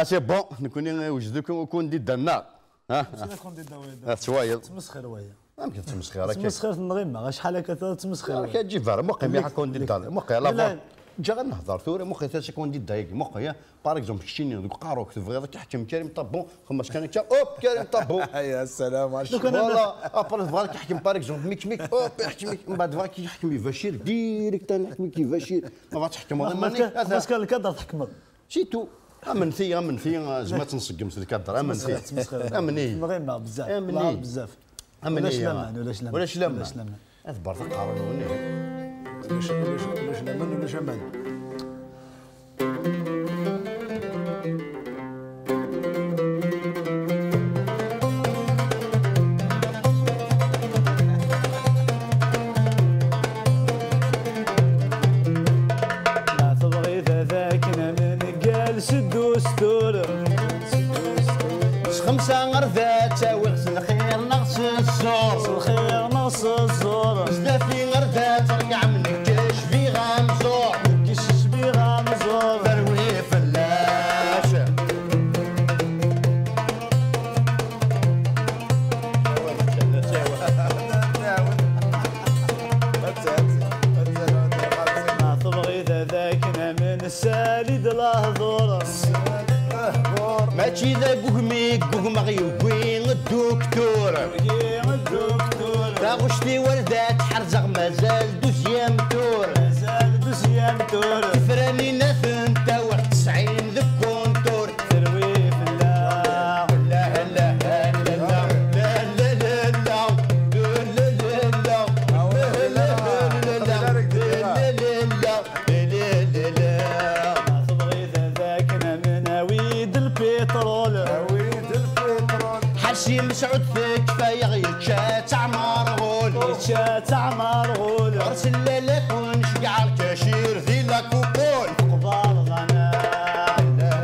سي بون نكون وجدكم وكون دي النار. ماشي كون دي شويه تمسخر ويا. ما يمكن تمسخير. تمسخر النغيمه شحال هكا تمسخر. كتجي فار مقيم يا كون دي الدار مقيم لا جا غنهضر ثوري مخي تا كون دي دايك مخي باغ اكزومبل شتيني دوك قاروك تبغي تحكم كريم طبون خمس كان اوب كريم طبون يا سلام عليك فوالا ابار تبغى تحكم باغ اكزومبل ميك اوب يحكمك من بعد فاك يحكم بشير ديريكت نحكم كيف بشير ما بغا تحكم بس كان الكادر تحكم شيتو امن في زعما تنسقم في الكادر امن امني النغيمه بزاف بزاف امني ولاش لما هذا برك قارن وني ولاش لمن ولا شمال. ما تبغي ذاكنا من قال سدو ستور خمسة غرذات وغسل خير نقص الزور الخير نص الزور زدافي غرذات رقع من الكش في غامزور كيش بي غامزور ثروي فلاش ما تبغي ذاكنا من السالد الهضور ماشي ذا قهمي قهم غيوين الدكتور تاغشتي وردات حرزق مازال دوزيام تور تفراني ناثن تا واحد 90 ذك كونتور ثروي فلاح لا لا لا لا لا لا لا لا ما تبغي ذاكنا من عويد البترول حشي مسعود فيك كفايه غير تعمر غول تعمر غول ارسل لك ونشقع الكاشير ذي لاكوبول قبال غنى لا لا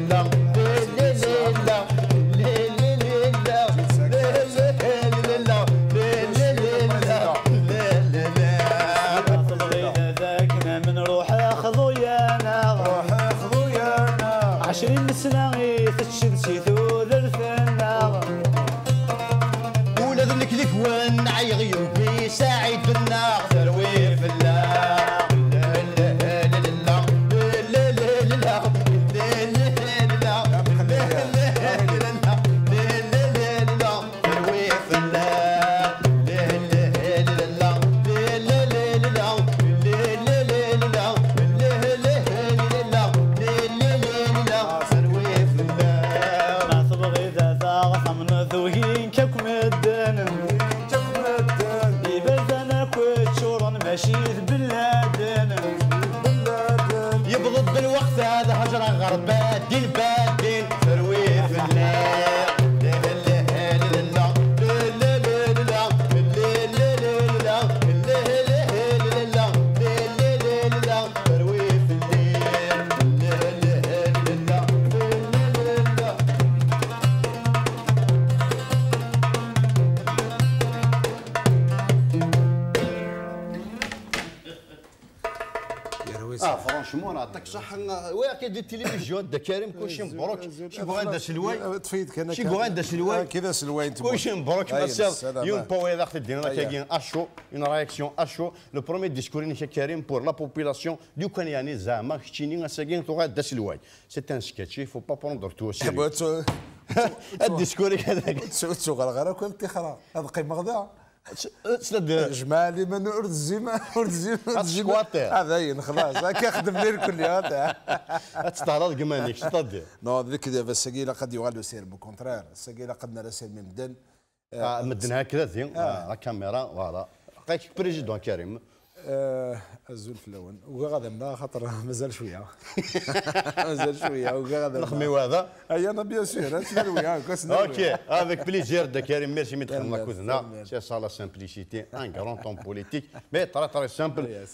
لا ما تبغي ذاكنا من روح اخذو يانا 20 سنه تشد شي ثول ثنا ولاد لك ذكوان عيغيو بي ساعد بالنار ثروي فلاح لا لا لا لا لا لا لا ثروي فلاح ما تبغي ذا من ذوهين ككم الدن يبلدنا كويت شورن ماشي بلادن يبغض بالوقت هذا هجرة غربات دين بادين ثروي فلاح فرانشمون عطاك صح ويا كيدير التلفزيون دا كريم كلشي مبروك شي بغا ندير سلواي تفيدك انا شي بغا ندير سلواي كذا سلواي كلشي مبروك مسير يوم بوي داخل الدين كاين اشو اون رياكسيون اشو لو بروميير ديسكور ني كريم بور لا بوبولاسيون دو كان يعني زعما كشتيني ساكين تو غادا سلواي سي ان سكيتش فو با بروندر تو سيريو الديسكور هذاك تسوق غير كنت خرا هذا قيمه غدا سند جمالي من ارد الزيمه هذا خلاص كيخدم لي الكل هذا تستعرض كمانيك شطدي نو ذيك دابا السقيله قد يغالو سير بو كونترير السقيله قد نرى سير من مدن مدن هكذا زين لا كاميرا فوالا لقيتك بريزيدون كريم الزول في الاول وغادا منا خاطر مازال شويه مازال شويه وغادا نخميو هذا اي انا بيان سور سنروي اوكي افيك بليزير دا كريم ميرسي مي دخلنا كوزنا سي سا لا سامبليسيتي ان غران طون بوليتيك مي تري تري سامبل